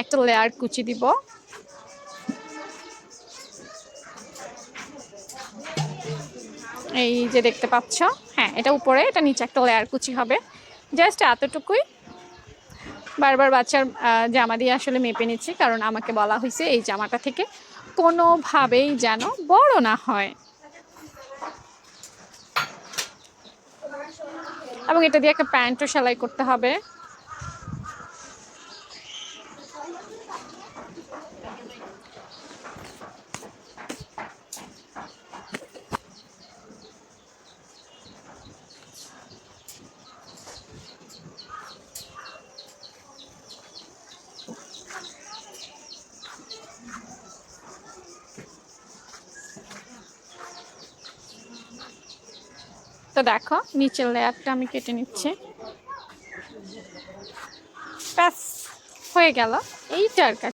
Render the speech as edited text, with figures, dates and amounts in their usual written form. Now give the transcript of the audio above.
একটা লেয়ার কুচি দিব। এই যে দেখতে পাচ্ছ, হ্যাঁ এটা উপরে, এটা নিচে একটা লেয়ার কুচি হবে, জাস্ট এতটুকুই। বারবার বাচ্চার জামা দিয়ে আসলে মেপে নিচ্ছি, কারণ আমাকে বলা হয়েছে এই জামাটা থেকে কোনোভাবেই যেন বড় না হয়। এবং এটা দিয়ে একটা প্যান্টও সেলাই করতে হবে। তো দেখো নিচের লেয়ারটা আমি কেটে নিচ্ছি। ব্যাস হয়ে গেল, এইটার কাজ